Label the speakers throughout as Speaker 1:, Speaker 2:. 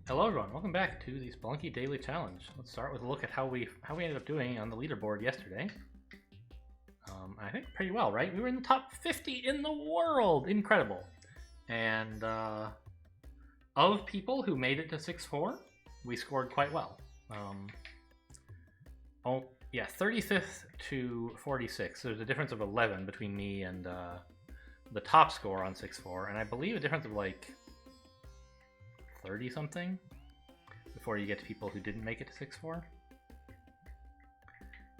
Speaker 1: Hello everyone, welcome back to the Spelunky Daily Challenge. Let's start with a look at how we ended up doing on the leaderboard yesterday. I think pretty well, right? We were in the top 50 in the world! Incredible! And of people who made it to 6-4, we scored quite well. Oh, yeah, 35th to 46. So there's a difference of 11 between me and the top score on 6-4, and I believe a difference of like 30 something before you get to people who didn't make it to 6-4.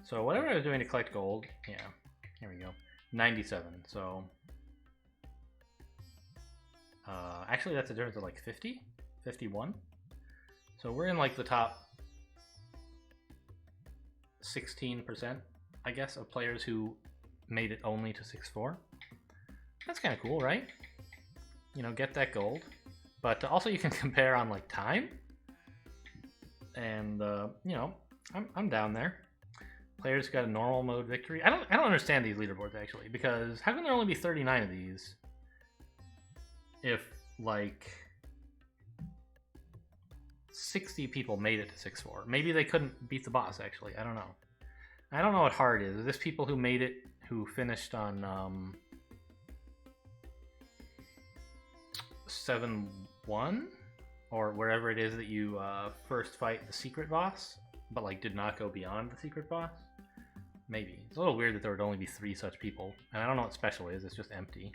Speaker 1: So whatever I was doing to collect gold, yeah, here we go, 97. So actually that's a difference of like 50, 51. So we're in like the top 16%, I guess, of players who made it only to 6-4. That's kind of cool, right? You know, get that gold. But also you can compare on like time, and you know, I'm down there. Players got a normal mode victory. I don't understand these leaderboards actually, because how can there only be 39 of these if like 60 people made it to 6-4? Maybe they couldn't beat the boss actually. I don't know. I don't know what hard is. Is this people who made it, who finished on 7-1 or wherever it is that you first fight the secret boss, but like did not go beyond the secret boss? Maybe. It's a little weird that there would only be 3 such people, and I don't know what special is. It's just empty.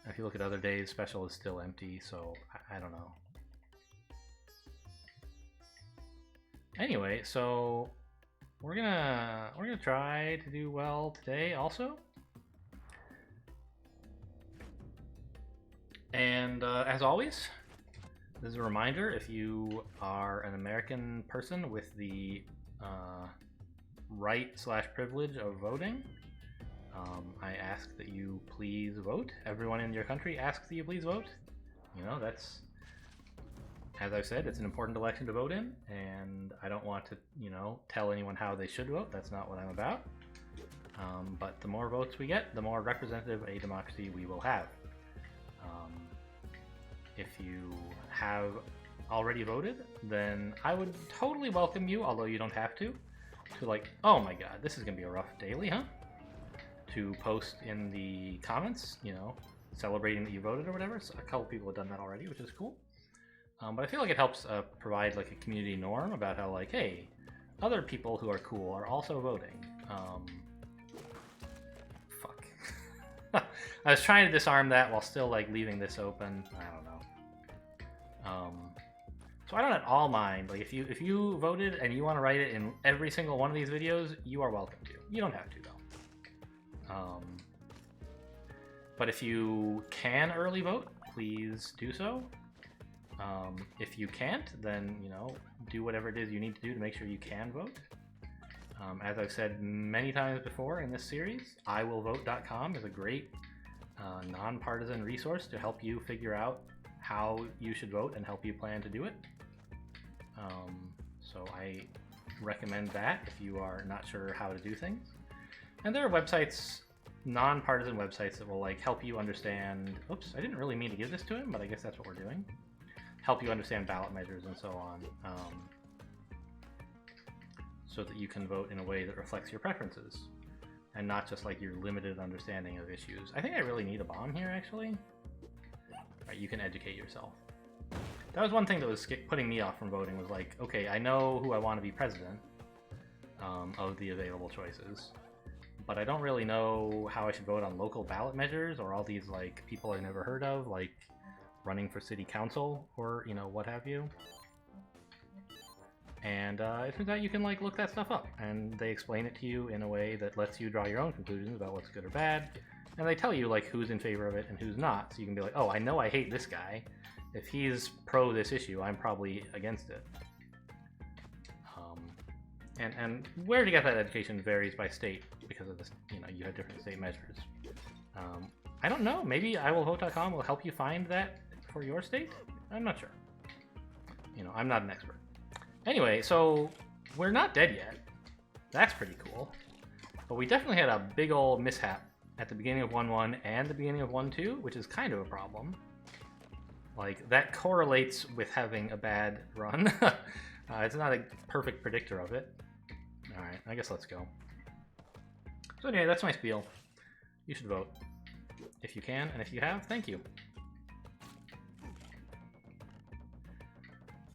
Speaker 1: If you look at other days, special is still empty, so I don't know. Anyway, so we're gonna try to do well today also. And as always, this is a reminder, if you are an American person with the right/privilege of voting, I ask that you please vote. Everyone in your country asks that you please vote. You know, that's, as I've said, it's an important election to vote in, and I don't want to, you know, tell anyone how they should vote. That's not what I'm about. But the more votes we get, the more representative a democracy we will have. If you have already voted, then I would totally welcome you, although you don't have to like, oh my god, this is gonna be a rough daily, huh? To post in the comments, you know, celebrating that you voted or whatever. So a couple people have done that already, which is cool. But I feel like it helps provide like a community norm about how like, hey, other people who are cool are also voting. Fuck. I was trying to disarm that while still like leaving this open. I don't know. So I don't at all mind, like if you voted and you want to write it in every single one of these videos, you are welcome to. You don't have to though. But if you can early vote, please do so. If you can't, then, you know, do whatever it is you need to do to make sure you can vote. As I've said many times before in this series, iwillvote.com is a great nonpartisan resource to help you figure out how you should vote and help you plan to do it. So I recommend that if you are not sure how to do things. And there are websites, nonpartisan websites, that will like help you understand, oops, I didn't really mean to give this to him, but I guess that's what we're doing. Help you understand ballot measures and so on, so that you can vote in a way that reflects your preferences and not just like your limited understanding of issues. I think I really need a bomb here actually. Right, you can educate yourself. That was one thing that was putting me off from voting, was like, okay, I know who I want to be president of the available choices, but I don't really know how I should vote on local ballot measures or all these like people I've never heard of, like running for city council or, you know, what have you. And it turns out you can like look that stuff up, and they explain it to you in a way that lets you draw your own conclusions about what's good or bad. And they tell you like who's in favor of it and who's not, so you can be like, oh, I know I hate this guy. If he's pro this issue, I'm probably against it. And where to get that education varies by state because of this. You know, you have different state measures. I don't know. Maybe iwillvote.com will help you find that for your state. I'm not sure. You know, I'm not an expert. Anyway, so we're not dead yet. That's pretty cool. But we definitely had a big old mishap at the beginning of 1-1 and the beginning of 1-2, which is kind of a problem. Like, that correlates with having a bad run. It's not a perfect predictor of it. Alright, I guess let's go. So anyway, that's my spiel. You should vote. If you can, and if you have, thank you.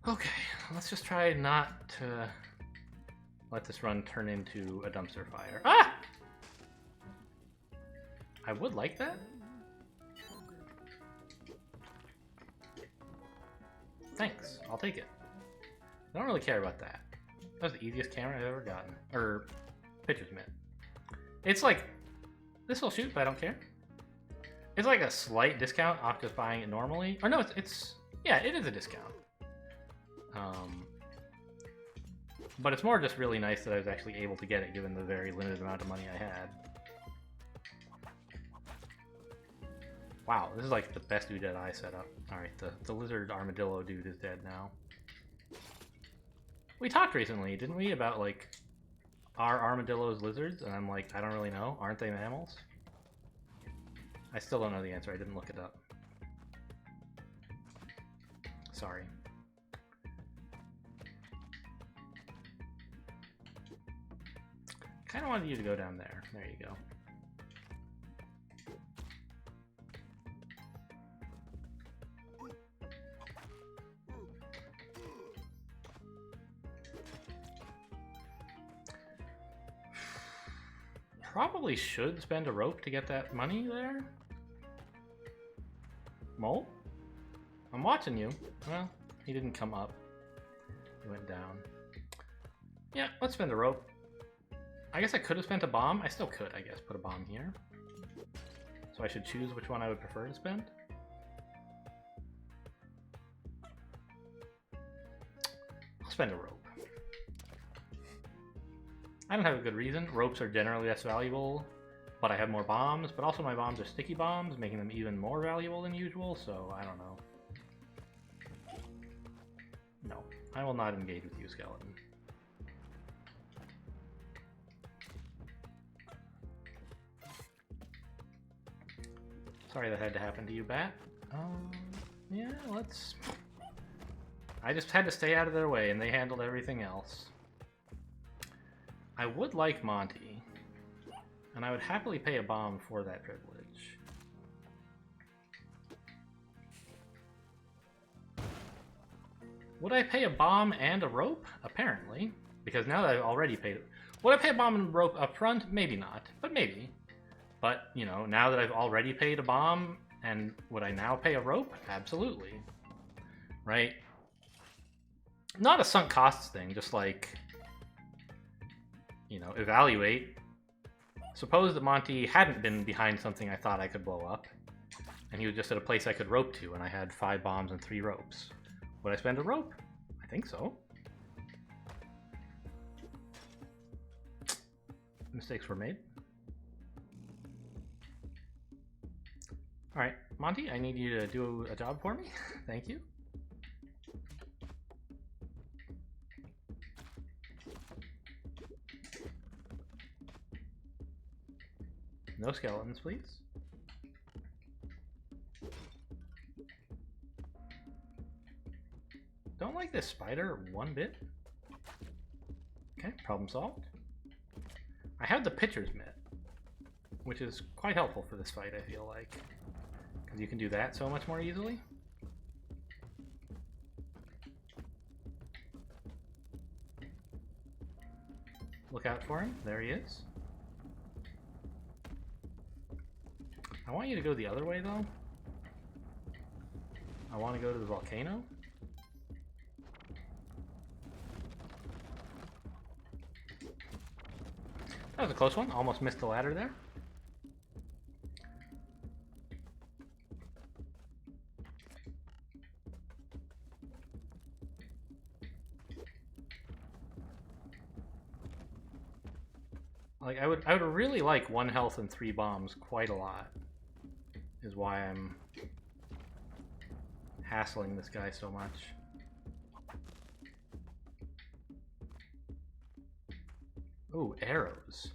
Speaker 1: Okay, let's just try not to let this run turn into a dumpster fire. Ah! I would like that. Thanks, I'll take it. I don't really care about that. That was the easiest camera I've ever gotten. Or, pictures meant. It's like, this will shoot, but I don't care. It's like a slight discount off just buying it normally. Or no, it's yeah, it is a discount. But it's more just really nice that I was actually able to get it given the very limited amount of money I had. Wow, this is like the best Udai setup. Alright, the lizard armadillo dude is dead now. We talked recently, didn't we, about like, are armadillos lizards? And I'm like, I don't really know. Aren't they mammals? I still don't know the answer. I didn't look it up. Sorry. Kind of wanted you to go down there. There you go. Probably should spend a rope to get that money there. Mole? I'm watching you. Well, he didn't come up. He went down. Yeah, let's spend a rope. I guess I could have spent a bomb. I still could, I guess, put a bomb here. So I should choose which one I would prefer to spend. I'll spend a rope. I don't have a good reason. Ropes are generally less valuable, but I have more bombs, but also my bombs are sticky bombs, making them even more valuable than usual, so I don't know. No, I will not engage with you, skeleton. Sorry that had to happen to you, bat. Yeah, let's... I just had to stay out of their way, and they handled everything else. I would like Monty, and I would happily pay a bomb for that privilege. Would I pay a bomb and a rope? Apparently, because now that I've already paid it. Would I pay a bomb and a rope up front? Maybe not, but maybe. But, you know, now that I've already paid a bomb, and would I now pay a rope? Absolutely. Right? Not a sunk costs thing, just like, you know, evaluate. Suppose that Monty hadn't been behind something I thought I could blow up, and he was just at a place I could rope to, and I had 5 bombs and 3 ropes. Would I spend a rope? I think so. Mistakes were made. Alright, Monty, I need you to do a job for me. Thank you. No skeletons, please. Don't like this spider one bit. Okay, problem solved. I have the pitcher's mitt, which is quite helpful for this fight, I feel like. Because you can do that so much more easily. Look out for him. There he is. I want you to go the other way, though. I want to go to the volcano. That was a close one. Almost missed the ladder there. Like, I would really like 1 health and 3 bombs quite a lot. Is why I'm hassling this guy so much. Ooh, arrows.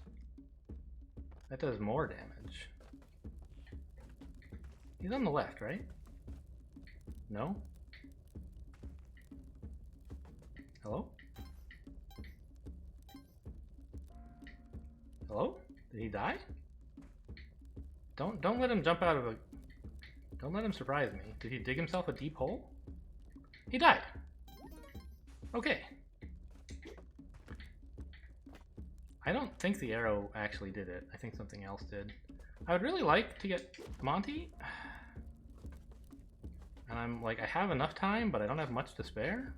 Speaker 1: That does more damage. He's on the left, right? No? Hello? Hello? Did he die? Don't let him jump out of a... Don't let him surprise me. Did he dig himself a deep hole? He died! Okay. I don't think the arrow actually did it. I think something else did. I would really like to get Monty. And I'm like, I have enough time, but I don't have much to spare.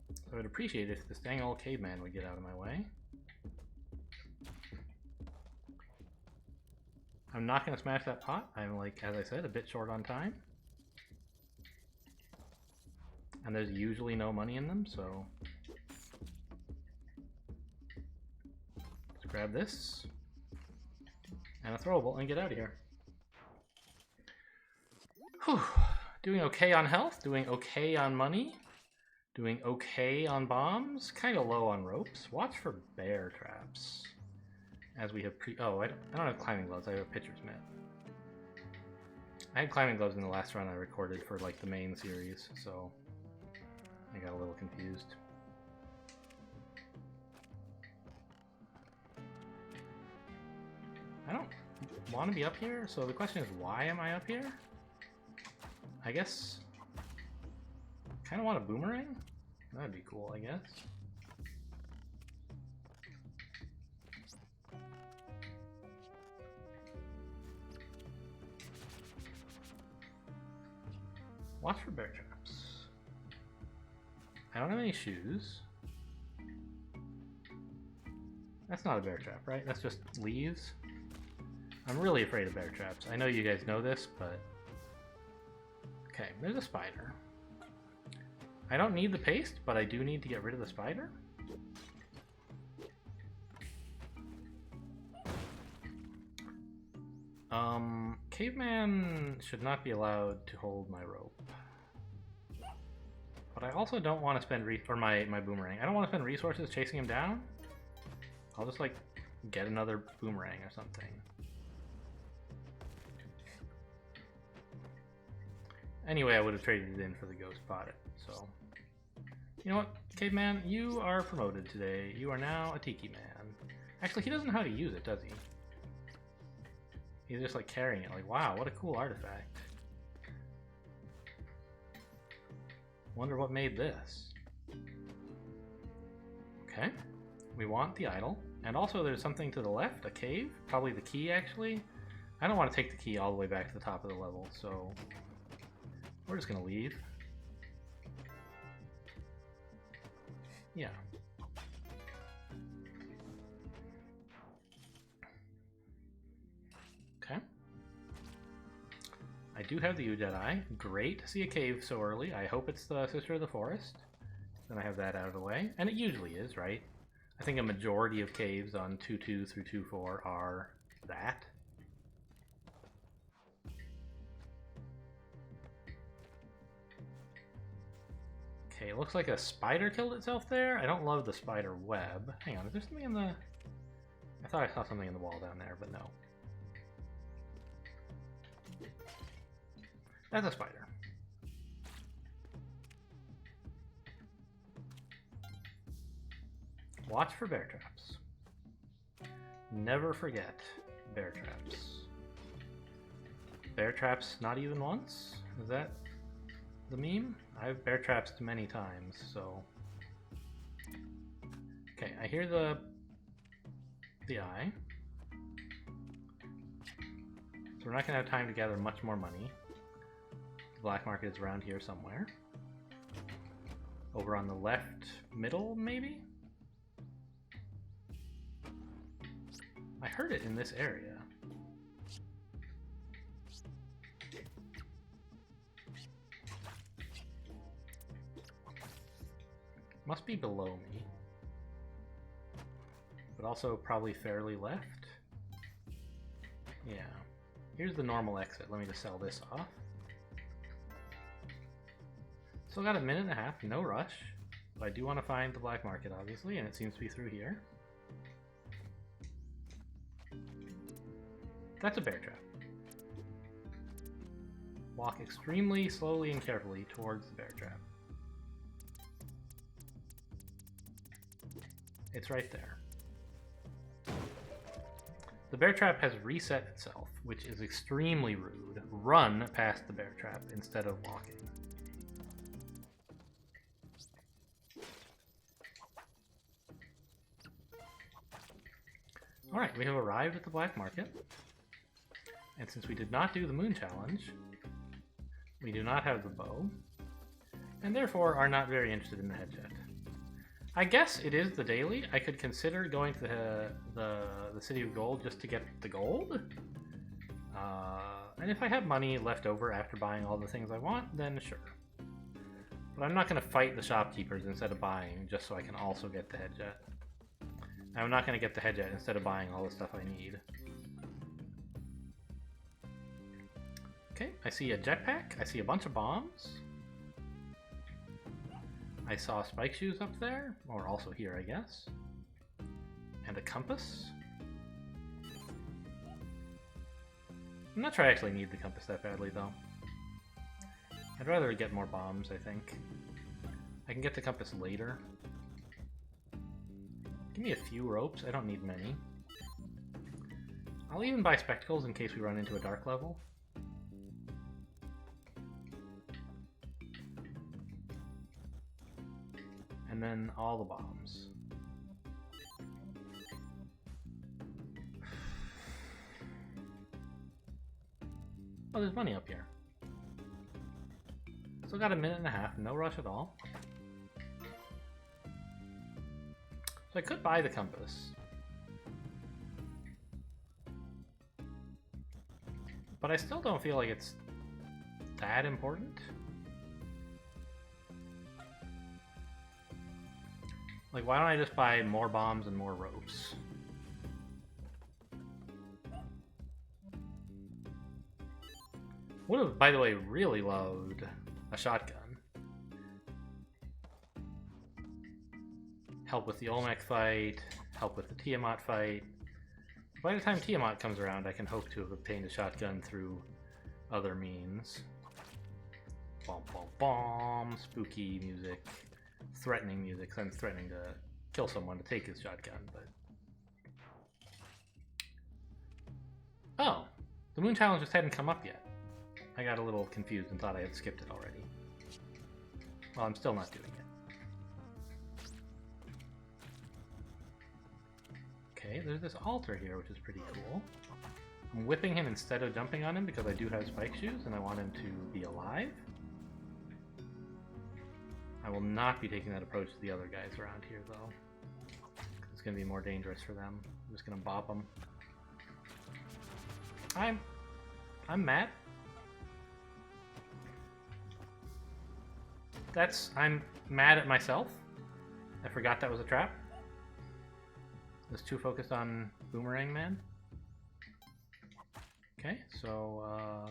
Speaker 1: So I would appreciate it if this dang old caveman would get out of my way. I'm not going to smash that pot. I'm like, as I said, a bit short on time. And there's usually no money in them, so... Let's grab this. And a throwable and get out of here. Whew. Doing okay on health, doing okay on money, doing okay on bombs, kind of low on ropes. Watch for bear traps. As we have oh, I don't have climbing gloves, I have a pitcher's mitt. I had climbing gloves in the last run I recorded for like the main series, so I got a little confused. I don't want to be up here, so the question is, why am I up here? I guess... kind of want a boomerang? That'd be cool, I guess. Watch for bear traps. I don't have any shoes. That's not a bear trap, right? That's just leaves. I'm really afraid of bear traps. I know you guys know this, but... Okay, there's a spider. I don't need the paste, but I do need to get rid of the spider. Caveman should not be allowed to hold my rope. But I also don't want to spend my boomerang. I don't want to spend resources chasing him down. I'll just like get another boomerang or something. Anyway, I would have traded it in for the ghost pot. So, you know what, Caveman, you are promoted today. You are now a Tiki Man. Actually, he doesn't know how to use it, does he? He's just like carrying it. Like, wow, what a cool artifact. Wonder what made this. Okay, we want the idol. And also there's something to the left, a cave. Probably the key, actually. I don't want to take the key all the way back to the top of the level, so... we're just gonna leave. Yeah. Okay. I do have the Udai. Great to see a cave so early. I hope it's the Sister of the Forest. Then I have that out of the way. And it usually is, right? I think a majority of caves on 2.2 through 2.4 are that. Okay, it looks like a spider killed itself there. I don't love the spider web. Hang on, is there something in the... I thought I saw something in the wall down there, but no. That's a spider. Watch for bear traps. Never forget bear traps. Bear traps not even once? Is that the meme? I've bear traps many times, so... Okay, I hear the eye. So we're not going to have time to gather much more money. The black market is around here somewhere. Over on the left middle, maybe? I heard it in this area. Must be below me. But also probably fairly left. Yeah. Here's the normal exit. Let me just sell this off. Still got a minute and a half, no rush. But I do want to find the black market, obviously, and it seems to be through here. That's a bear trap. walk extremely slowly and carefully towards the bear trap. It's right there. The bear trap has reset itself, which is extremely rude. Run past the bear trap instead of walking. Alright, we have arrived at the black market. And since we did not do the moon challenge, we do not have the bow, and therefore are not very interested in the headset. I guess it is the daily. I could consider going to the City of Gold just to get the gold. And if I have money left over after buying all the things I want, then sure. But I'm not going to fight the shopkeepers instead of buying just so I can also get the headset. I'm not going to get the headset instead of buying all the stuff I need. Okay, I see a jetpack. I see a bunch of bombs. I saw spike shoes up there, or also here, I guess. And a compass. I'm not sure I actually need the compass that badly, though. I'd rather get more bombs, I think. I can get the compass later. Give me a few ropes. I don't need many. I'll even buy spectacles in case we run into a dark level. And then all the bombs. Oh, there's money up here. Still got a minute and a half, no rush at all. So I could buy the compass. But I still don't feel like it's that important. Like, why don't I just buy more bombs and more ropes? Would have, by the way, really loved a shotgun. Help with the Olmec fight, help with the Tiamat fight. By the time Tiamat comes around, I can hope to have obtained a shotgun through other means. Bomb, bomb, bomb, spooky music, threatening music. I'm threatening to kill someone to take his shotgun, but... Oh, the moon challenge just hadn't come up yet. I got a little confused and thought I had skipped it already. Well, I'm still not doing it. Okay, there's this altar here, which is pretty cool. I'm whipping him instead of jumping on him because I do have spike shoes and I want him to be alive. I will not be taking that approach to the other guys around here, though. It's going to be more dangerous for them. I'm just going to bop them. I'm mad. I'm mad at myself. I forgot that was a trap. I was too focused on Boomerang Man. Okay, so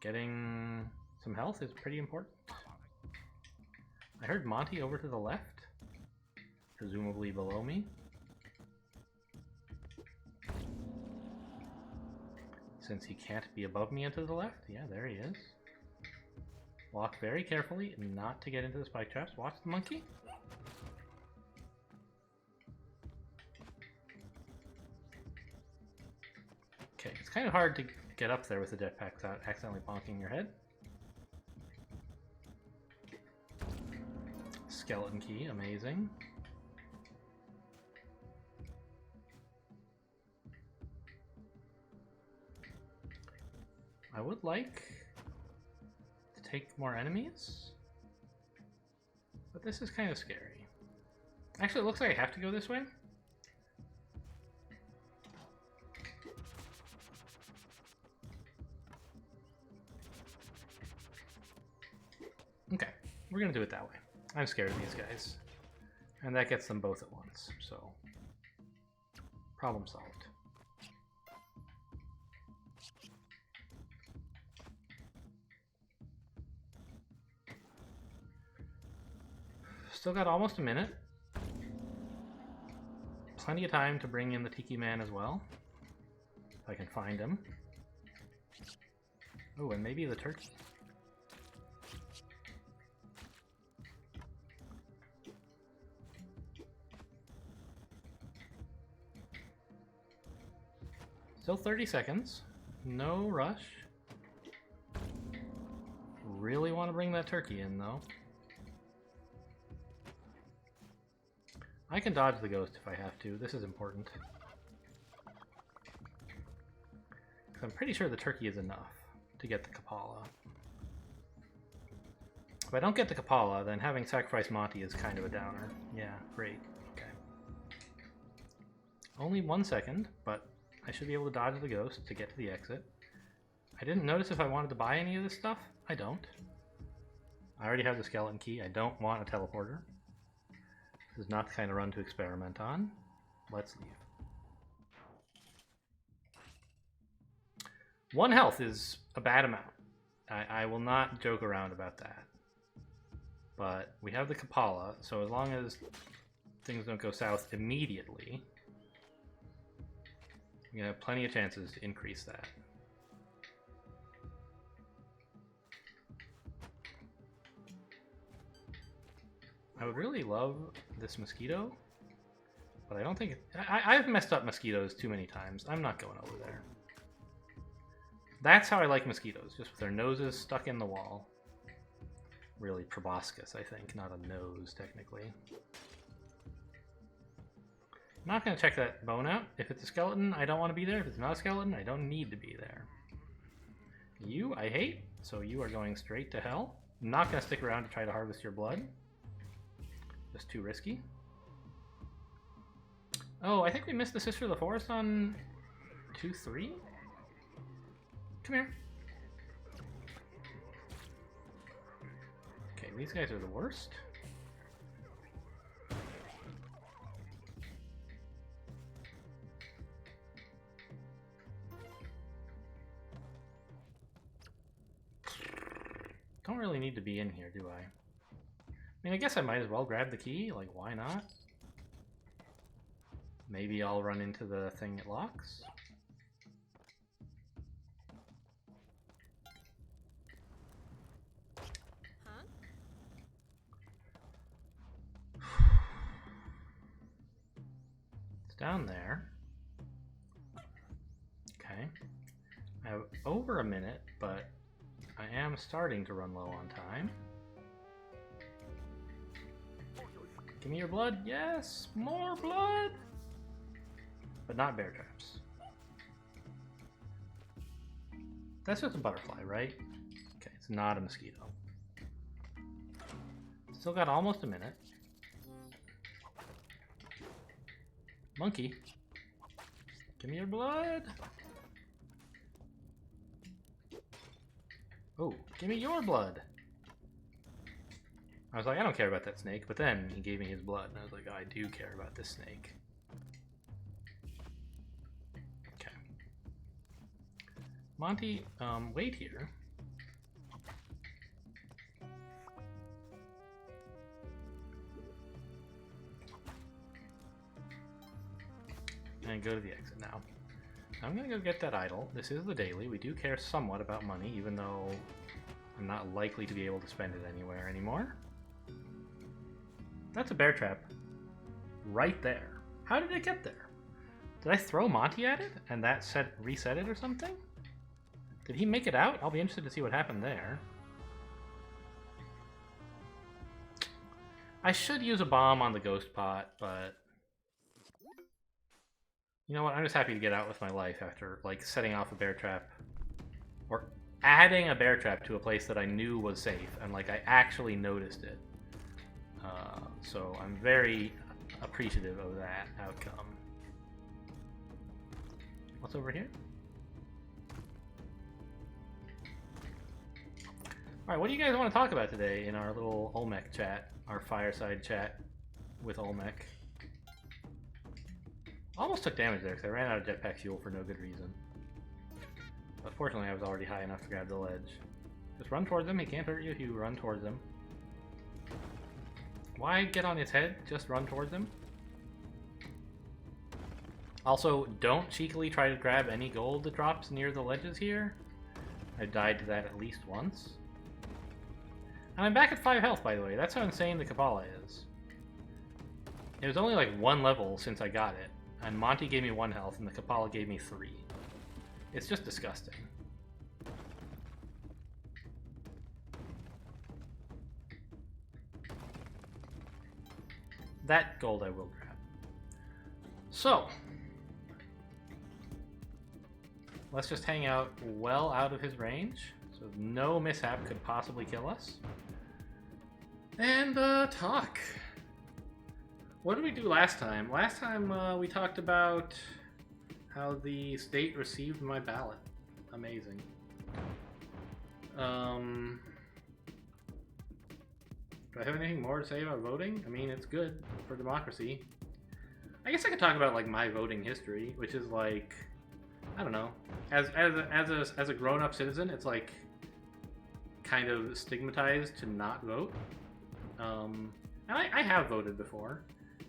Speaker 1: getting some health is pretty important. I heard Monty over to the left, presumably below me. Since he can't be above me and to the left. Yeah, there he is. Walk very carefully, not to get into the spike traps. Watch the monkey. Okay, it's kind of hard to get up there with the jetpack without accidentally bonking your head. Skeleton key, amazing. I would like to take more enemies, but this is kind of scary. Actually, it looks like I have to go this way. Okay, we're gonna do it that way. I'm scared of these guys, and that gets them both at once, so problem solved. Still got almost a minute. Plenty of time to bring in the Tiki Man as well, if I can find him. Oh, and maybe the turkey. Still 30 seconds. No rush. Really want to bring that turkey in, though. I can dodge the ghost if I have to. This is important. I'm pretty sure the turkey is enough to get the Kapala. If I don't get the Kapala, then having sacrificed Monty is kind of a downer. Yeah, great. Okay. Only 1 second, but I should be able to dodge the ghost to get to the exit. I didn't notice if I wanted to buy any of this stuff. I don't. I already have the skeleton key. I don't want a teleporter. This is not the kind of run to experiment on. Let's leave. 1 health is a bad amount. I will not joke around about that. But we have the Kapala, so as long as things don't go south immediately, we have plenty of chances to increase that. I would really love this mosquito, but I don't think... I've messed up mosquitoes too many times. I'm not going over there. That's how I like mosquitoes, just with their noses stuck in the wall. Really proboscis, I think, not a nose, technically. I'm not going to check that bone out. If it's a skeleton, I don't want to be there. If it's not a skeleton, I don't need to be there. You, I hate, so you are going straight to hell. I'm not going to stick around to try to harvest your blood. Just too risky. Oh, I think we missed the Sister of the Forest on 2-3? Come here. Okay, these guys are the worst. Don't really need to be in here, do I? I mean, I guess I might as well grab the key. Like, why not? Maybe I'll run into the thing it locks. It's down there. Okay. I have over a minute, but I am starting to run low on time. Give me your blood. Yes, more blood. But not bear traps. That's just a butterfly, right? Okay, it's not a mosquito. Still got almost a minute. Monkey. Give me your blood. Oh, give me your blood. I was like, I don't care about that snake, but then he gave me his blood, and I was like, oh, I do care about this snake. Okay. Monty, wait here. And go to the exit now. I'm gonna go get that idol. This is the daily. We do care somewhat about money, even though I'm not likely to be able to spend it anywhere anymore. That's a bear trap right there. How did it get there? Did I throw Monty at it and that reset it or something? Did he make it out? I'll be interested to see what happened there. I should use a bomb on the ghost pot, but you know what? I'm just happy to get out with my life after like setting off a bear trap or adding a bear trap to a place that I knew was safe and like I actually noticed it. So I'm very appreciative of that outcome. What's over here? Alright, what do you guys want to talk about today in our little Olmec chat, our fireside chat with Olmec? Almost took damage there because I ran out of jetpack fuel for no good reason. But fortunately I was already high enough to grab the ledge. Just run towards him, he can't hurt you if you run towards him. Why get on his head? Just run towards him. Also, don't cheekily try to grab any gold that drops near the ledges here. I died to that at least once. And I'm back at 5 health, by the way. That's how insane the Kabbalah is. It was only like 1 level since I got it, and Monty gave me 1 health, and the Kabbalah gave me 3. It's just disgusting. That gold I will grab. So, let's just hang out well out of his range, so no mishap could possibly kill us. And talk. What did we do last time? Last time we talked about how the state received my ballot. Amazing. Do I have anything more to say about voting? I mean, it's good for democracy. I guess I could talk about like my voting history, which is like, I don't know, as a grown-up citizen, it's like kind of stigmatized to not vote. And I have voted before.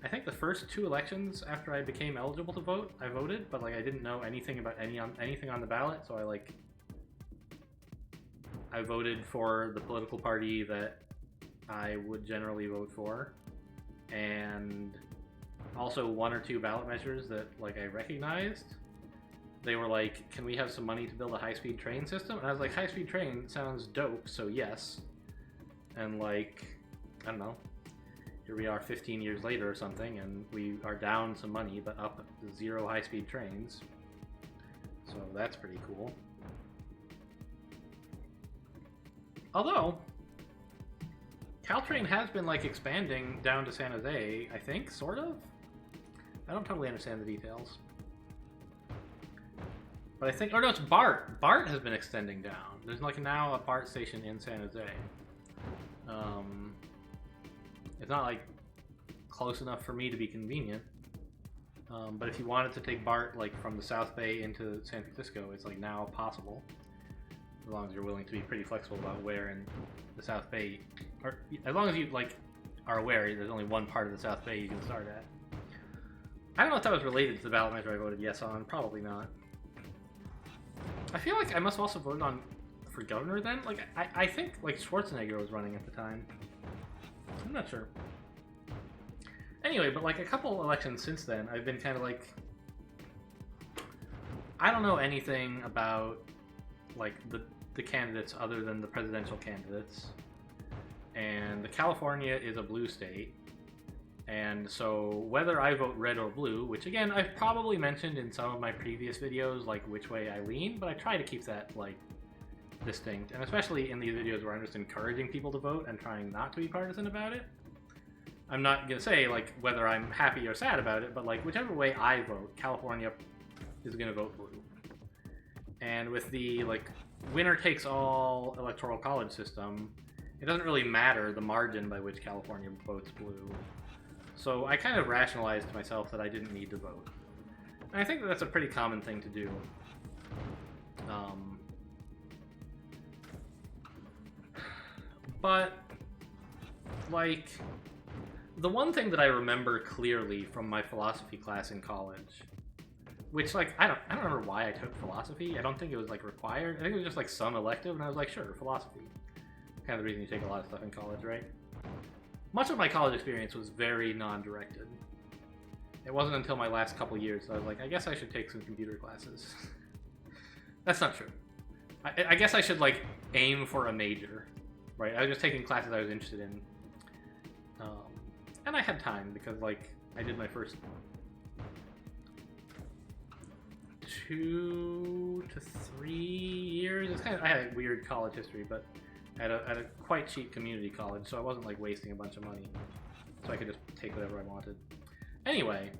Speaker 1: I think the first 2 elections after I became eligible to vote, I voted, but like I didn't know anything about anything on the ballot, so I voted for the political party that I would generally vote for, and also 1 or 2 ballot measures that like I recognized. They were like, can we have some money to build a high-speed train system? And I was like, high-speed train sounds dope, so yes. And like, I don't know, here we are 15 years later or something, and we are down some money, but up 0 high-speed trains. So that's pretty cool. Although, Caltrain has been like expanding down to San Jose, I think, sort of? I don't totally understand the details. But I think, oh no, it's BART. BART has been extending down. There's like now a BART station in San Jose. It's not like close enough for me to be convenient. But if you wanted to take BART like from the South Bay into San Francisco, it's like now possible. As long as you're willing to be pretty flexible about where in the South Bay, or as long as you like are aware there's only one part of the South Bay you can start at. I don't know if that was related to the ballot measure I voted yes on. Probably not. I feel like I must have also voted for governor then. Like I think like Schwarzenegger was running at the time. I'm not sure. Anyway, but like a couple elections since then, I've been kind of like, I don't know anything about like the candidates other than the presidential candidates. And the California is a blue state. And so whether I vote red or blue, which again, I've probably mentioned in some of my previous videos, like which way I lean, but I try to keep that like distinct. And especially in these videos where I'm just encouraging people to vote and trying not to be partisan about it. I'm not going to say like whether I'm happy or sad about it, but like whichever way I vote, California is going to vote blue. And with the like winner takes all electoral college system, it doesn't really matter the margin by which California votes blue. So I kind of rationalized to myself that I didn't need to vote. And I think that that's a pretty common thing to do. But, like, the one thing that I remember clearly from my philosophy class in college, which, like, I don't remember why I took philosophy. I don't think it was, like, required. I think it was just, like, some elective, and I was like, sure, philosophy. Kind of the reason you take a lot of stuff in college, right? Much of my college experience was very non-directed. It wasn't until my last couple years that I was like, I guess I should take some computer classes. That's not true. I guess I should, like, aim for a major, right? I was just taking classes I was interested in. And I had time because, like, I did my first 2 to 3 years. It's kind of, I had a weird college history, but at a quite cheap community college, so I wasn't like wasting a bunch of money. So I could just take whatever I wanted. Anyway,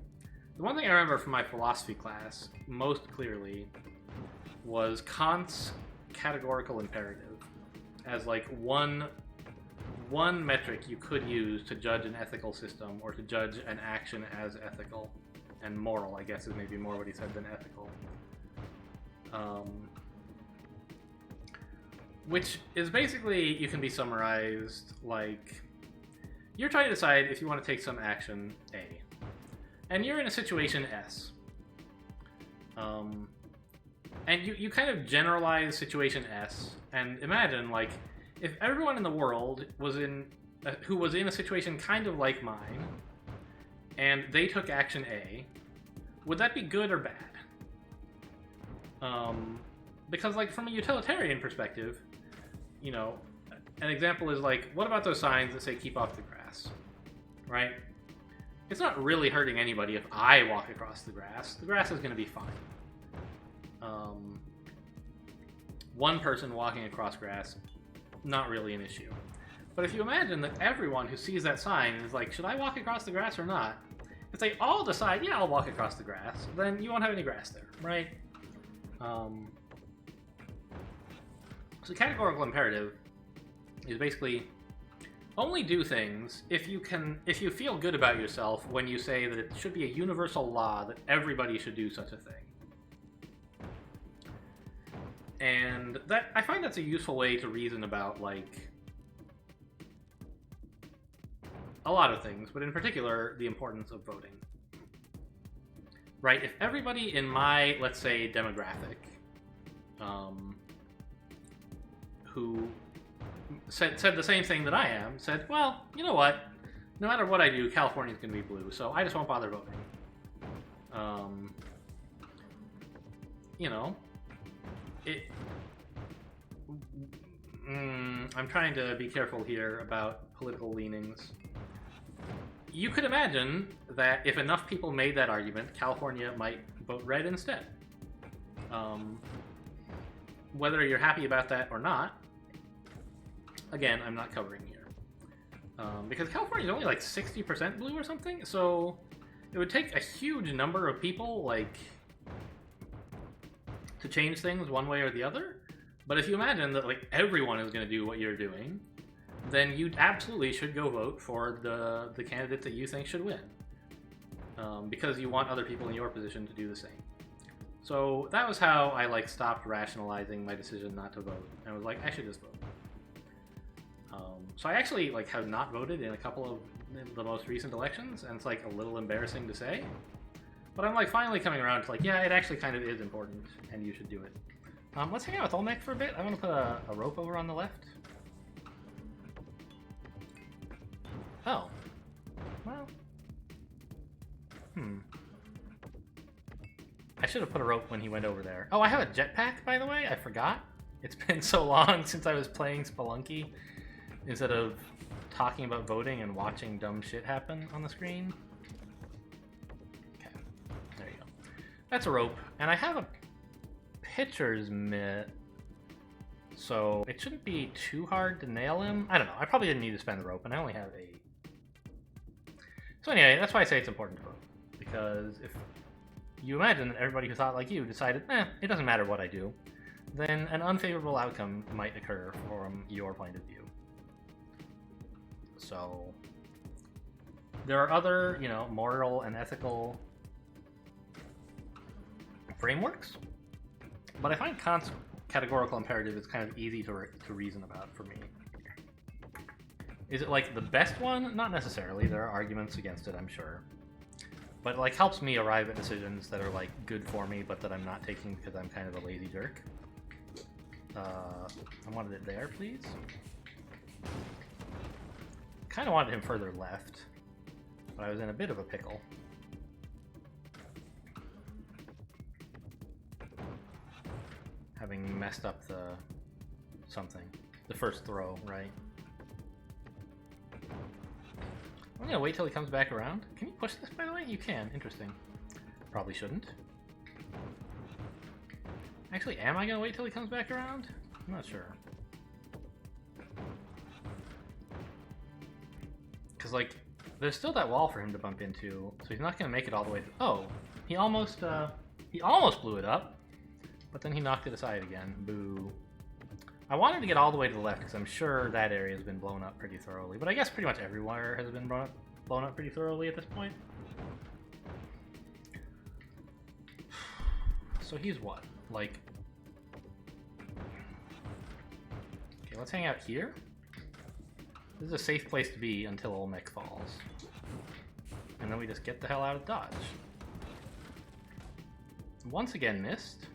Speaker 1: the one thing I remember from my philosophy class most clearly was Kant's categorical imperative as like one metric you could use to judge an ethical system or to judge an action as ethical and moral, I guess is maybe more what he said than ethical. Which is basically, you can be summarized like, you're trying to decide if you want to take some action A. And you're in a situation S. And you kind of generalize situation S, and imagine, like, if everyone in the world was who was in a situation kind of like mine, and they took action A, would that be good or bad? Because, like, from a utilitarian perspective, you know, an example is, like, what about those signs that say keep off the grass, right? It's not really hurting anybody if I walk across the grass. The grass is going to be fine. One person walking across grass, not really an issue. But if you imagine that everyone who sees that sign is like, should I walk across the grass or not? If they all decide, yeah, I'll walk across the grass, then you won't have any grass there, right? So categorical imperative is basically only do things if you feel good about yourself when you say that it should be a universal law that everybody should do such a thing. And that, I find that's a useful way to reason about, like, a lot of things, but in particular, the importance of voting. Right? If everybody in my, let's say, demographic, who said the same thing that I am, said, well, you know what? No matter what I do, California's going to be blue, so I just won't bother voting. You know, I'm trying to be careful here about political leanings. You could imagine that if enough people made that argument, California might vote red instead. Whether you're happy about that or not, again, I'm not covering here. Because California is only like 60% blue or something, so it would take a huge number of people, like, to change things one way or the other. But if you imagine that, like, everyone is going to do what you're doing, then you absolutely should go vote for the candidate that you think should win. Because you want other people in your position to do the same. So that was how I, like, stopped rationalizing my decision not to vote. I was like, I should just vote. So I actually, like, have not voted in a couple of the most recent elections, and it's, like, a little embarrassing to say. But I'm, like, finally coming around to, like, yeah, it actually kind of is important, and you should do it. Let's hang out with Olmec for a bit. I want to put a rope over on the left. Oh. Well. I should have put a rope when he went over there. Oh, I have a jetpack, by the way. I forgot. It's been so long since I was playing Spelunky. Instead of talking about voting and watching dumb shit happen on the screen. Okay. There you go. That's a rope. And I have a pitcher's mitt. So it shouldn't be too hard to nail him. I don't know. I probably didn't need to spend the rope, and I only have 8. So anyway, that's why I say it's important to vote. Because if you imagine that everybody who thought like you decided, it doesn't matter what I do, then an unfavorable outcome might occur from your point of view. So there are other, you know, moral and ethical frameworks, but I find categorical imperative is kind of easy to reason about for me. Is it, like, the best one? Not necessarily. There are arguments against it, I'm sure. But it, like, helps me arrive at decisions that are, like, good for me, but that I'm not taking because I'm kind of a lazy jerk. I wanted it there, please. Kind of wanted him further left, but I was in a bit of a pickle. Having messed up the first throw, right? I'm gonna wait till he comes back around. Can you push this, by the way? You can. Interesting. Probably shouldn't. Actually, am I gonna wait till he comes back around? I'm not sure. Because, like, there's still that wall for him to bump into, so he's not gonna make it all the way through. Oh, he almost blew it up, but then he knocked it aside again. Boo. I wanted to get all the way to the left because I'm sure that area has been blown up pretty thoroughly, but I guess pretty much everywhere has been blown up pretty thoroughly at this point. So he's what? Like... Okay, let's hang out here. This is a safe place to be until Olmec falls. And then we just get the hell out of Dodge. Once again missed.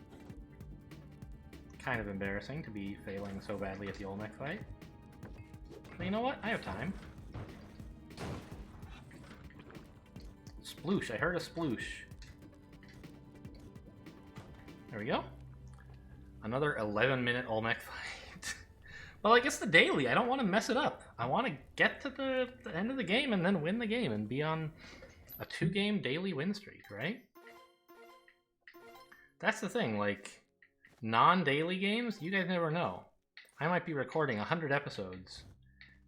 Speaker 1: kind of embarrassing to be failing so badly at the Olmec fight. But you know what? I have time. Sploosh. I heard a sploosh. There we go. Another 11-minute Olmec fight. But like, it's the daily. I don't want to mess it up. I want to get to the end of the game and then win the game and be on a 2-game daily win streak, right? That's the thing, like, non-daily games, you guys never know. I might be recording 100 episodes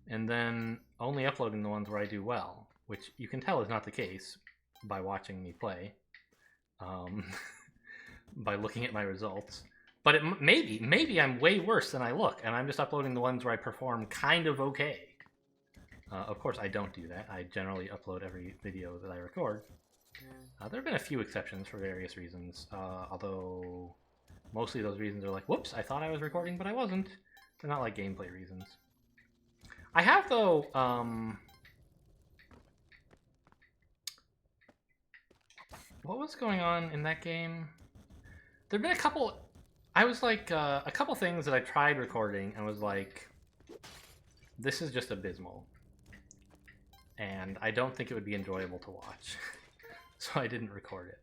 Speaker 1: and then only uploading the ones where I do well, which you can tell is not the case by watching me play, by looking at my results. But maybe I'm way worse than I look, and I'm just uploading the ones where I perform kind of okay. Of course, I don't do that. I generally upload every video that I record. There have been a few exceptions for various reasons, although mostly those reasons are like, whoops, I thought I was recording, but I wasn't. They're not like gameplay reasons. I have, though, what was going on in that game? There have been a couple, I was like, a couple things that I tried recording and was like, this is just abysmal. And I don't think it would be enjoyable to watch. So I didn't record it.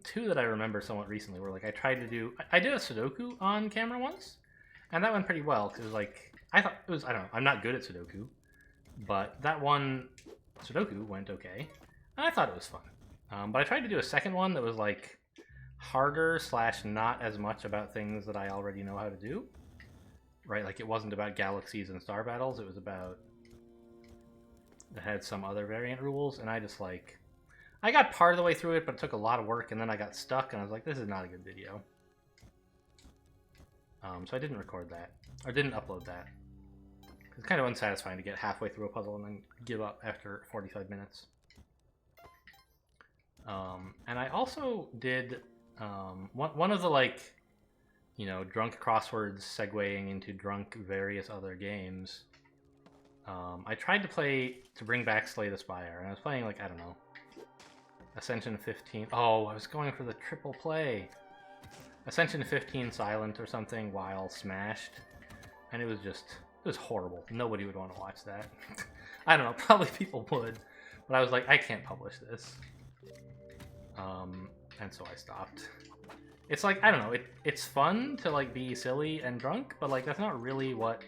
Speaker 1: Two that I remember somewhat recently were like, I did a Sudoku on camera once, and that went pretty well, because it was like, I thought it was, I don't know, I'm not good at Sudoku, but that one Sudoku went okay, and I thought it was fun. But I tried to do a second one that was like harder / not as much about things that I already know how to do, right? Like it wasn't about galaxies and star battles, it was about, it had some other variant rules, and I just like, I got part of the way through it, but it took a lot of work, and then I got stuck, and I was like, this is not a good video. So I didn't record that, or didn't upload that. It's kind of unsatisfying to get halfway through a puzzle and then give up after 45 minutes. And I also did one of the, like, you know, drunk crosswords segueing into drunk various other games. I tried to bring back Slay the Spire, and I was playing, like, I don't know, Ascension 15. Oh, I was going for the triple play. Ascension 15 Silent or something while smashed. And it was horrible. Nobody would want to watch that. I don't know, probably people would. But I was like, I can't publish this. And so I stopped. It's like, I don't know, it's fun to like be silly and drunk, but like that's not really what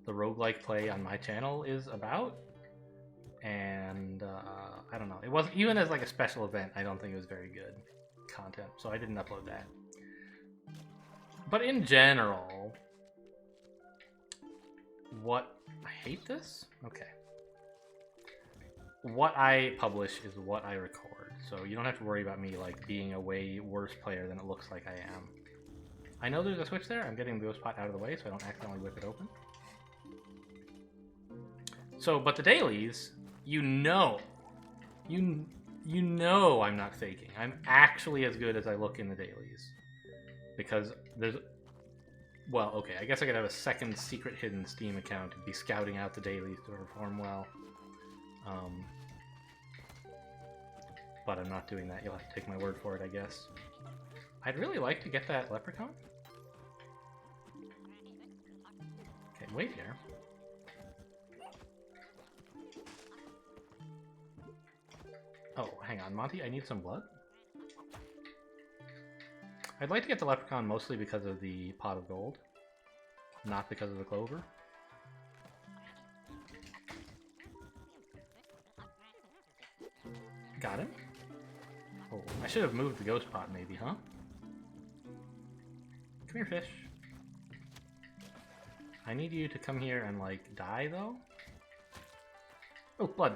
Speaker 1: the roguelike play on my channel is about. And I don't know, it wasn't, even as like a special event, I don't think it was very good content, so I didn't upload that. But in general, I hate this? Okay. What I publish is what I record, so you don't have to worry about me like being a way worse player than it looks like I am. I know there's a switch there. I'm getting the ghost pot out of the way so I don't accidentally whip it open. So, but the dailies, you know I'm not faking. I'm actually as good as I look in the dailies. Because there's, well, okay, I guess I could have a second secret hidden Steam account and be scouting out the dailies to perform well. But I'm not doing that. You'll have to take my word for it, I guess. I'd really like to get that leprechaun. Okay, wait here. Oh, hang on, Monty, I need some blood. I'd like to get the leprechaun mostly because of the pot of gold, not because of the clover. Got him. Oh, I should have moved the ghost pot maybe, huh? Come here, fish. I need you to come here and, like, die, though. Oh, blood.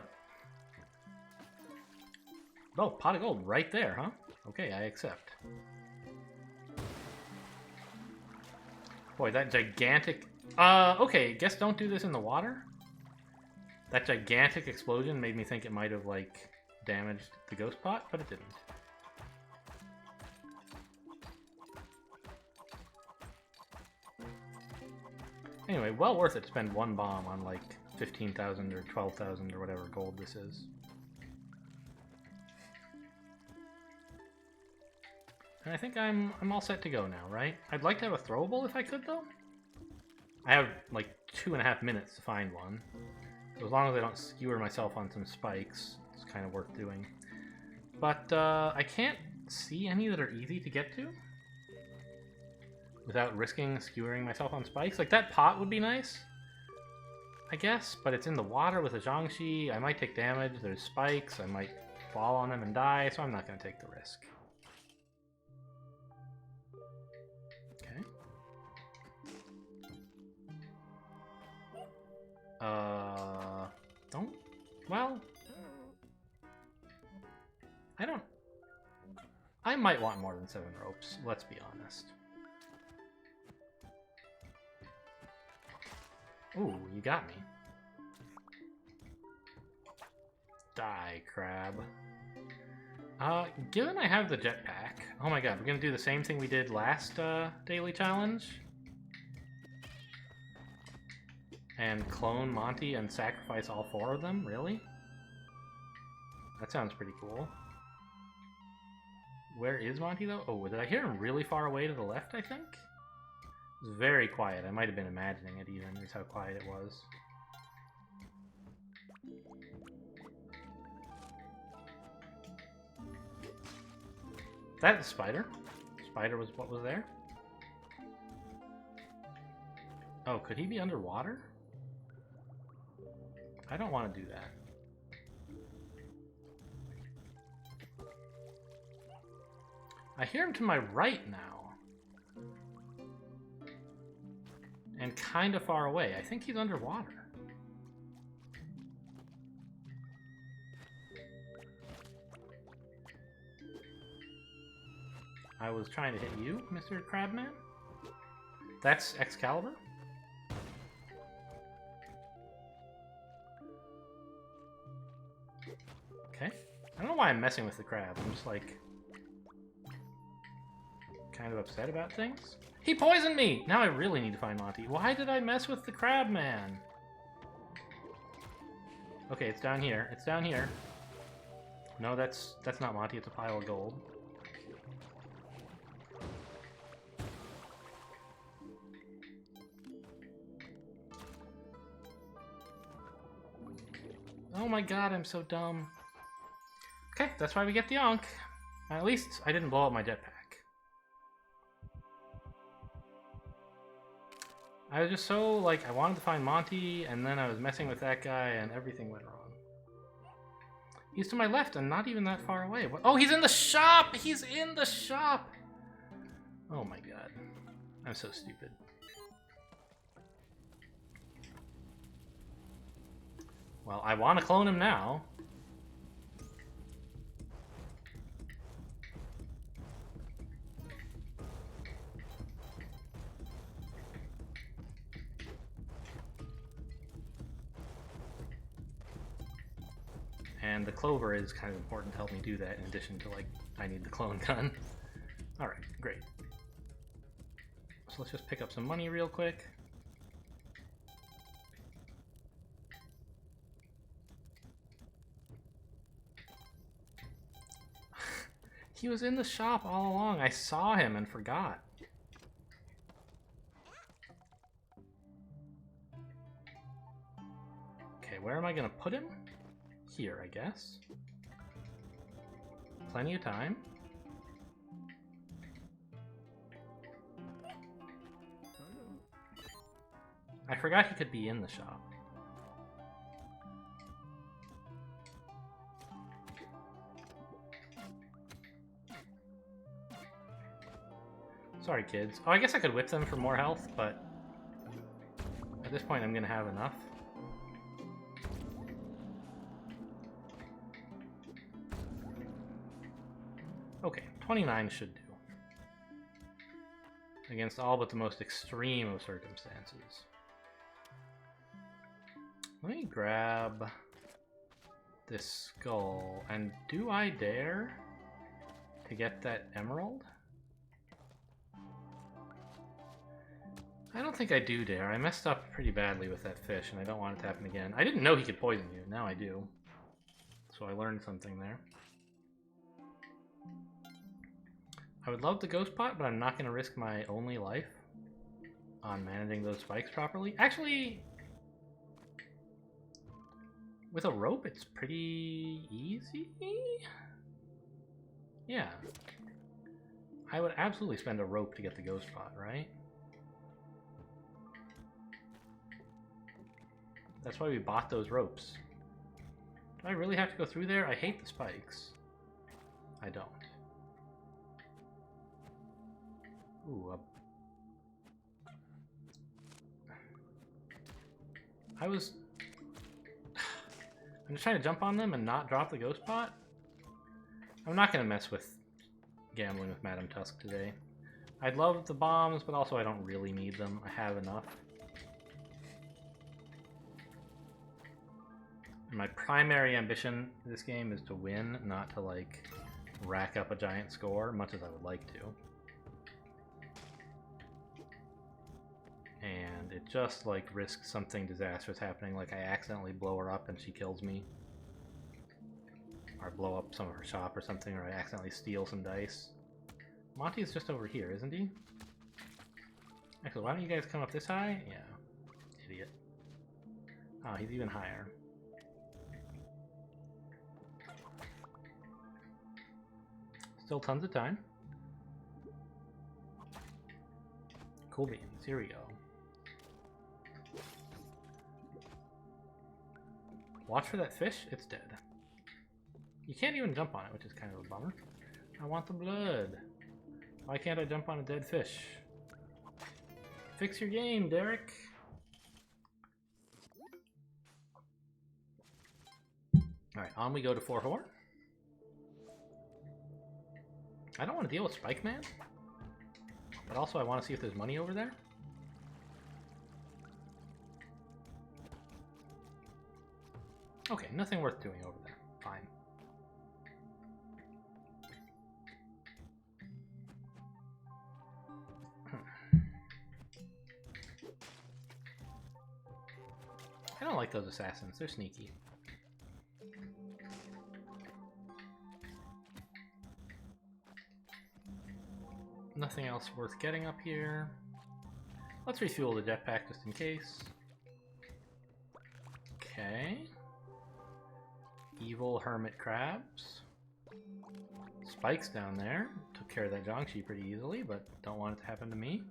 Speaker 1: Oh, pot of gold right there, huh? Okay, I accept. Boy, that gigantic... okay, guess don't do this in the water? That gigantic explosion made me think it might have, like, damaged the ghost pot, but it didn't. Anyway, well worth it to spend one bomb on, like, 15,000 or 12,000 or whatever gold this is. And I think I'm all set to go now, right? I'd like to have a throwable if I could, though. I have like 2.5 minutes to find one. So as long as I don't skewer myself on some spikes, it's kind of worth doing. But I can't see any that are easy to get to without risking skewering myself on spikes. Like, that pot would be nice, I guess, but it's in the water with a Zhangxi. I might take damage. There's spikes. I might fall on them and die, so I'm not going to take the risk. Okay. Don't... Well... I don't... I might want more than 7 ropes, let's be honest. Ooh, you got me. Die, crab. Given I have the jetpack... Oh my god, we're gonna do the same thing we did last daily challenge? And clone Monty and sacrifice all 4 of them? Really? That sounds pretty cool. Where is Monty, though? Oh, did I hear him really far away to the left, I think? It was very quiet. I might have been imagining it even. Here's how quiet it was. That is Spider. Spider was what was there. Oh, could he be underwater? I don't want to do that. I hear him to my right now. And kind of far away. I think he's underwater. I was trying to hit you, Mr. Crabman. That's Excalibur. Okay. I don't know why I'm messing with the crab. I'm just like... kind of upset about things. He poisoned me! Now I really need to find Monty. Why did I mess with the crab man? Okay, it's down here. It's down here. No, that's not Monty. It's a pile of gold. Oh my god, I'm so dumb. Okay, that's why we get the Ankh. At least I didn't blow up my jetpack. I was just so, like, I wanted to find Monty, and then I was messing with that guy, and everything went wrong. He's to my left, and not even that far away. What? Oh, he's in the shop! He's in the shop! Oh my god. I'm so stupid. Well, I want to clone him now. And the clover is kind of important to help me do that, in addition to, like, I need the clone gun. Alright, great. So let's just pick up some money real quick. He was in the shop all along. I saw him and forgot. Okay, where am I gonna put him? Here, I guess. Plenty of time. I forgot he could be in the shop. Sorry, kids. Oh, I guess I could whip them for more health, but at this point I'm gonna have enough. Okay, 29 should do. Against all but the most extreme of circumstances. Let me grab this skull, and do I dare to get that emerald? I don't think I do dare. I messed up pretty badly with that fish, and I don't want it to happen again. I didn't know he could poison you. Now I do. So I learned something there. I would love the ghost pot, but I'm not going to risk my only life on managing those spikes properly. Actually, with a rope, it's pretty easy. Yeah. I would absolutely spend a rope to get the ghost pot, right? That's why we bought those ropes. Do I really have to go through there? I hate the spikes. I don't. Ooh, I'm just trying to jump on them and not drop the ghost pot. I'm not going to mess with gambling with Madame Tusk today. I'd love the bombs, but also I don't really need them. I have enough. My primary ambition in this game is to win, not to, like, rack up a giant score, much as I would like to. And it just, like, risks something disastrous happening, like I accidentally blow her up and she kills me. Or blow up some of her shop or something, or I accidentally steal some dice. Monty's just over here, isn't he? Actually, why don't you guys come up this high? Yeah. Idiot. Oh, he's even higher. Still tons of time. Cool beans. Here we go. Watch for that fish. It's dead. You can't even jump on it, which is kind of a bummer. I want the blood. Why can't I jump on a dead fish? Fix your game, Derek. Alright, on we go to 4-4. I don't want to deal with Spike Man, but also I want to see if there's money over there. Okay, nothing worth doing over there. Fine. I don't like those assassins. They're sneaky. Nothing else worth getting up here. Let's refuel the jetpack just in case. Okay. Evil hermit crabs. Spikes down there. Took care of that Jiangxi pretty easily, but don't want it to happen to me.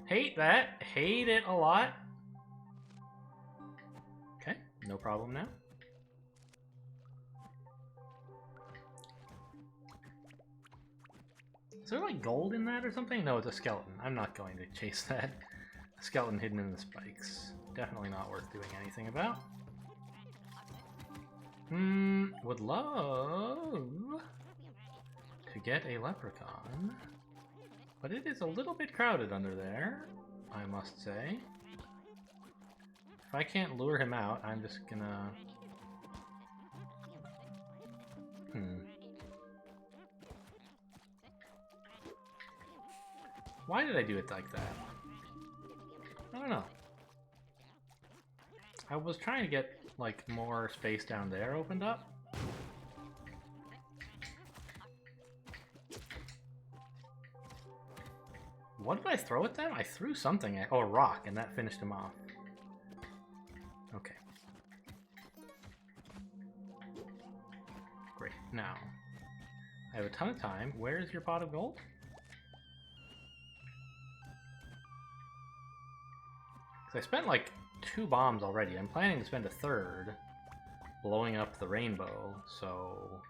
Speaker 1: Hate that. Hate it a lot. Okay, no problem now. Is there like gold in that or something? No, it's a skeleton. I'm not going to chase that. A skeleton hidden in the spikes. Definitely not worth doing anything about. Would love to get a leprechaun, but it is a little bit crowded under there, I must say. If I can't lure him out, I'm just gonna... Why did I do it like that? I don't know. I was trying to get, like, more space down there opened up. What did I throw at them? I threw something at... Oh, a rock, and that finished him off. Okay. Great. Now, I have a ton of time. Where is your pot of gold? Because I spent like 2 bombs already. I'm planning to spend a third blowing up the rainbow, so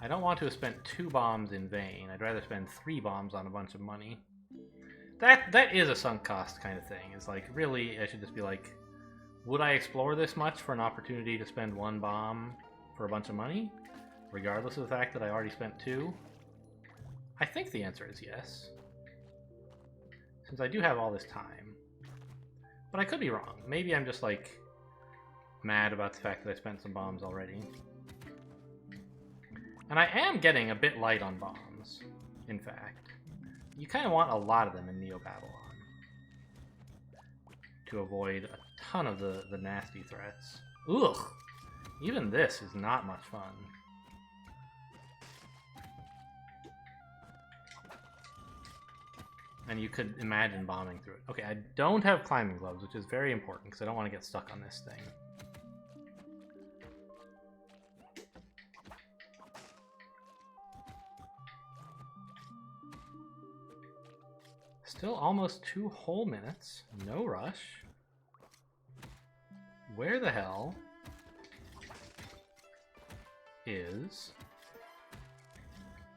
Speaker 1: I don't want to have spent 2 bombs in vain. I'd rather spend 3 bombs on a bunch of money. That is a sunk cost kind of thing. It's like, really, I should just be like, would I explore this much for an opportunity to spend 1 bomb for a bunch of money? Regardless of the fact that I already spent 2? I think the answer is yes. Since I do have all this time. But I could be wrong. Maybe I'm just, like, mad about the fact that I spent some bombs already. And I am getting a bit light on bombs, in fact. You kind of want a lot of them in Neo Babylon to avoid a ton of the nasty threats. Ugh! Even this is not much fun. And you could imagine bombing through it. Okay, I don't have climbing gloves, which is very important because I don't want to get stuck on this thing. Still almost 2 whole minutes. No rush. Where the hell is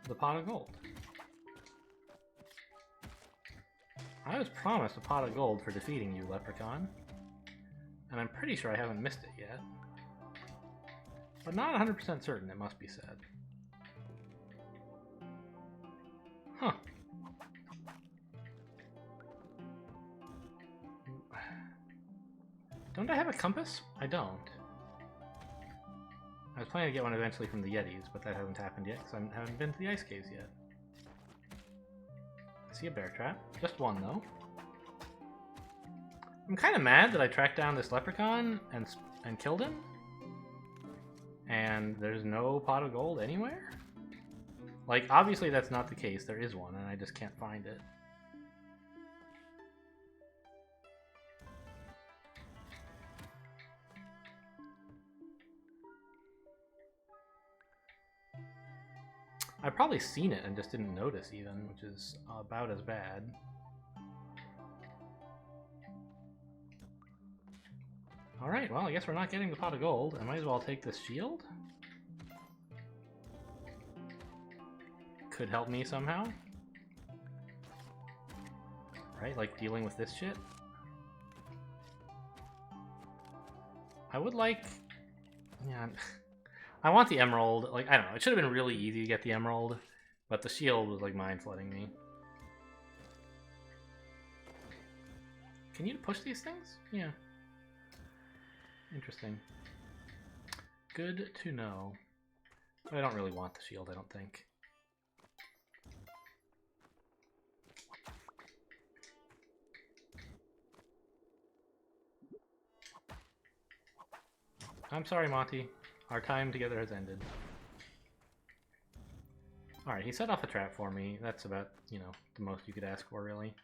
Speaker 1: the pot of gold? I was promised a pot of gold for defeating you, Leprechaun. And I'm pretty sure I haven't missed it yet. But not 100% certain, it must be said. Huh. Don't I have a compass? I don't. I was planning to get one eventually from the Yetis, but that hasn't happened yet because I haven't been to the ice caves yet. I see a bear trap. Just one, though. I'm kind of mad that I tracked down this leprechaun and killed him. And there's no pot of gold anywhere? Like, obviously that's not the case. There is one, and I just can't find it. I've probably seen it and just didn't notice even, which is about as bad. Alright, well, I guess we're not getting the pot of gold. I might as well take this shield. Could help me somehow. Right, like dealing with this shit. I would like... Yeah... I want the emerald. Like, I don't know. It should have been really easy to get the emerald, but the shield was like mind flooding me. Can you push these things? Yeah. Interesting. Good to know. But I don't really want the shield, I don't think. I'm sorry, Monty. Our time together has ended. Alright, he set off a trap for me. That's about, you know, the most you could ask for, really.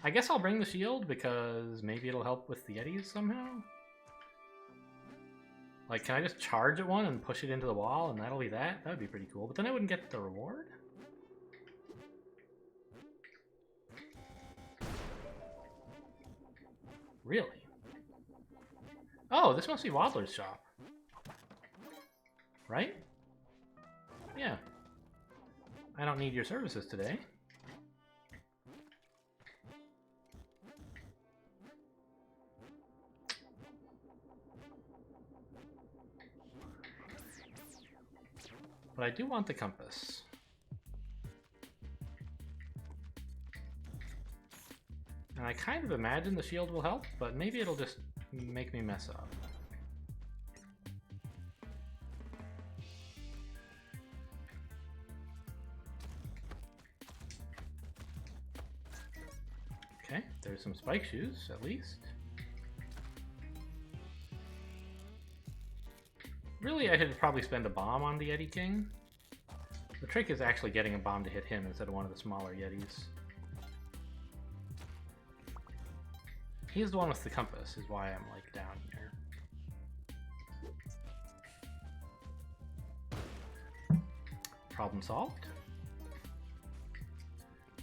Speaker 1: I guess I'll bring the shield, because maybe it'll help with the Yetis somehow? Like, can I just charge at one and push it into the wall, and that'll be that? That would be pretty cool, but then I wouldn't get the reward? Really? Oh, this must be Waddler's shop. Right? Yeah. I don't need your services today. But I do want the compass. And I kind of imagine the shield will help, but maybe it'll just make me mess up. Okay, there's some spike shoes, at least. Really, I should probably spend a bomb on the Yeti King. The trick is actually getting a bomb to hit him instead of one of the smaller Yetis. He's the one with the compass, is why I'm, like, down here. Problem solved.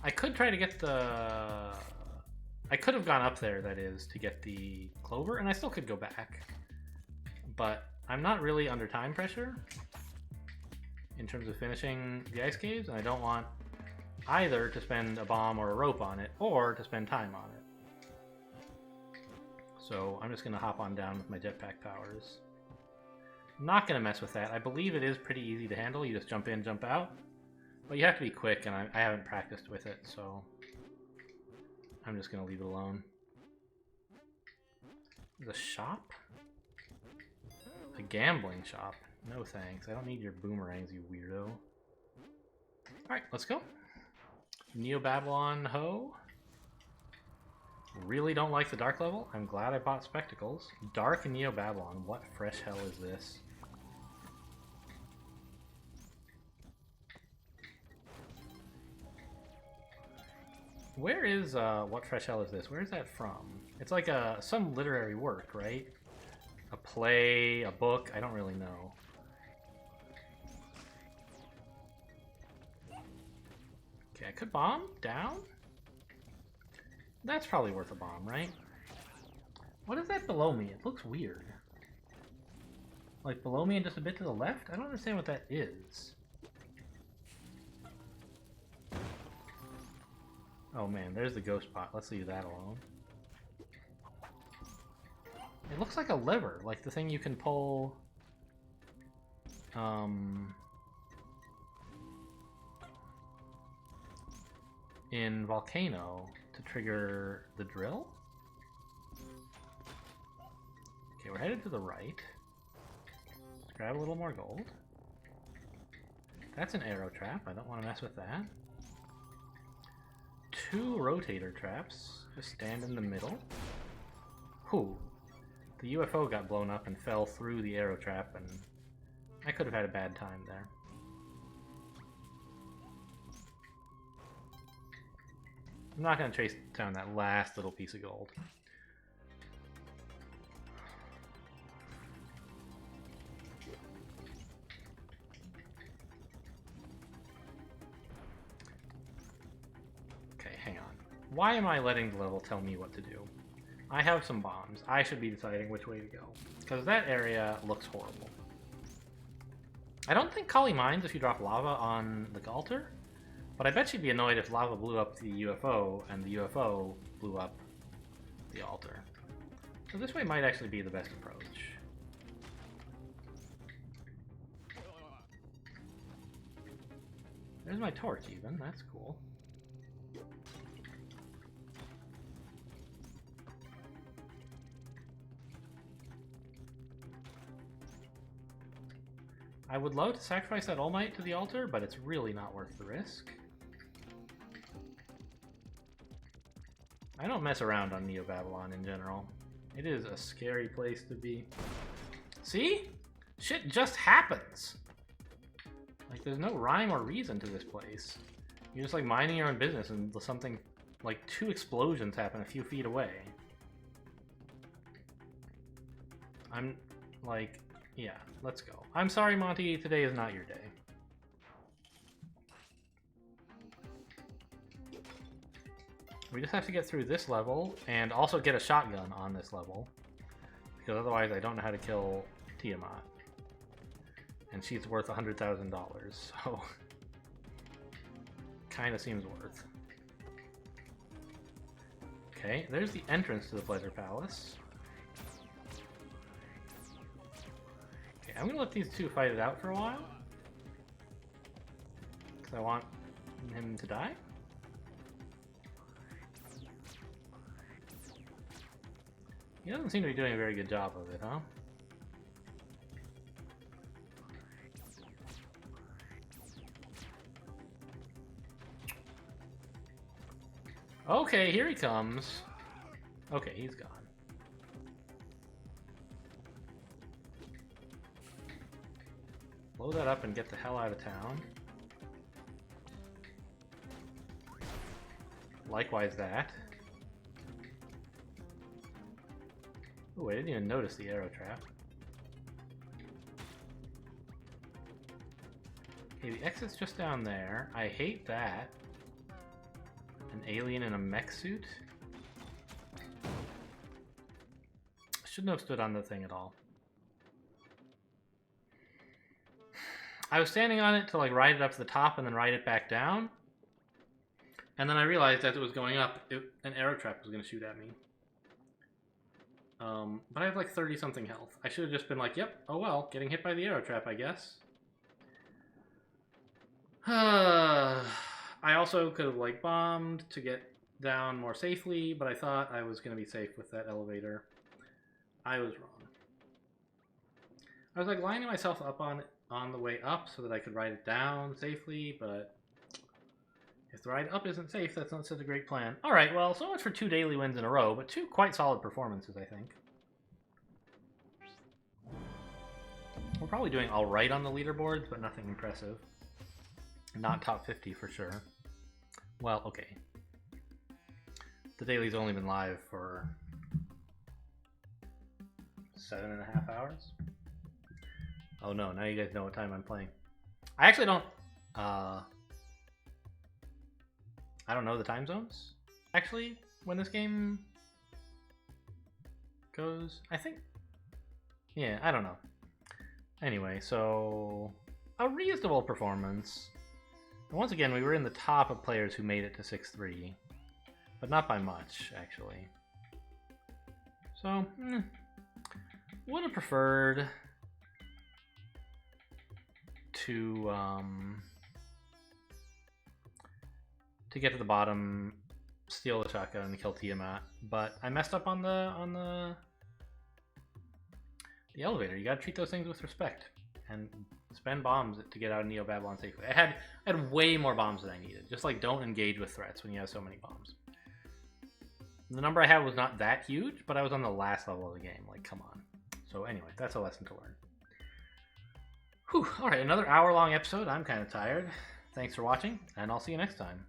Speaker 1: I could try to get the... I could have gone up there, that is, to get the clover, and I still could go back. But I'm not really under time pressure in terms of finishing the ice caves, and I don't want either to spend a bomb or a rope on it, or to spend time on it. So I'm just going to hop on down with my jetpack powers. I'm not going to mess with that. I believe it is pretty easy to handle. You just jump in, jump out. But you have to be quick, and I haven't practiced with it, so I'm just going to leave it alone. The shop? A gambling shop? No thanks. I don't need your boomerangs, you weirdo. Alright, let's go. Neo-Babylon Ho. Really don't like the dark level. I'm glad I bought spectacles. Dark and Neo-Babylon. What fresh hell is this? Where is, what fresh hell is this? Where is that from? It's like some literary work, right? A play, a book, I don't really know. Okay, I could bomb down? That's probably worth a bomb, right? What is that below me? It looks weird. Like below me and just a bit to the left? I don't understand what that is. Oh man, there's the ghost pot. Let's leave that alone. It looks like a lever, like the thing you can pull... in Volcano to trigger the drill. Okay, we're headed to the right. Let's grab a little more gold. That's an arrow trap. I don't want to mess with that. 2 rotator traps. Just stand in the middle. Whew. The UFO got blown up and fell through the arrow trap, and I could have had a bad time there. I'm not going to chase down that last little piece of gold. Okay, hang on. Why am I letting the level tell me what to do? I have some bombs. I should be deciding which way to go. Because that area looks horrible. I don't think Kali minds if you drop lava on the altar. But I bet she'd be annoyed if lava blew up the UFO and the UFO blew up the altar. So this way might actually be the best approach. There's my torch even, that's cool. I would love to sacrifice that All Might to the altar, but it's really not worth the risk. I don't mess around on Neo Babylon in general. It is a scary place to be. See? Shit just happens! Like, there's no rhyme or reason to this place. You're just like minding your own business and something, like 2 explosions happen a few feet away. I'm like, yeah, let's go. I'm sorry, Monty, today is not your day. We just have to get through this level and also get a shotgun on this level. Because otherwise I don't know how to kill Tiamat. And she's worth $100,000, so... kinda seems worth. Okay, there's the entrance to the Pleasure Palace. Okay, I'm gonna let these 2 fight it out for a while. Because I want him to die. He doesn't seem to be doing a very good job of it, huh? Okay, here he comes. Okay, he's gone. Blow that up and get the hell out of town. Likewise that. Oh, I didn't even notice the arrow trap. Okay, the exit's just down there. I hate that. An alien in a mech suit? Shouldn't have stood on the thing at all. I was standing on it to like ride it up to the top and then ride it back down. And then I realized as it was going up, an arrow trap was going to shoot at me. But I have like 30 something health. I should have just been like, yep, oh well, getting hit by the arrow trap, I guess. I also could have like bombed to get down more safely, but I thought I was going to be safe with that elevator. I was wrong. I was like lining myself up on the way up so that I could ride it down safely, but if the ride up isn't safe, that's not such a great plan. Alright, well, so much for 2 daily wins in a row, but 2 quite solid performances, I think. We're probably doing alright on the leaderboards, but nothing impressive. Not top 50 for sure. Well, okay. The daily's only been live for 7.5 hours. Oh no, now you guys know what time I'm playing. I actually don't I don't know the time zones actually when this game goes. I think, yeah, I don't know. Anyway, so a reasonable performance. And once again, we were in the top of players who made it to 6-3, but not by much actually. So would have preferred to get to the bottom, steal the shotgun, and kill Tiamat, but I messed up on the elevator. You gotta treat those things with respect and spend bombs to get out of Neo Babylon safely. I had way more bombs than I needed. Just like, don't engage with threats when you have so many bombs. The number I had was not that huge, but I was on the last level of the game. Like, come on. So anyway, that's a lesson to learn. Whew, alright, another hour-long episode. I'm kind of tired. Thanks for watching, and I'll see you next time.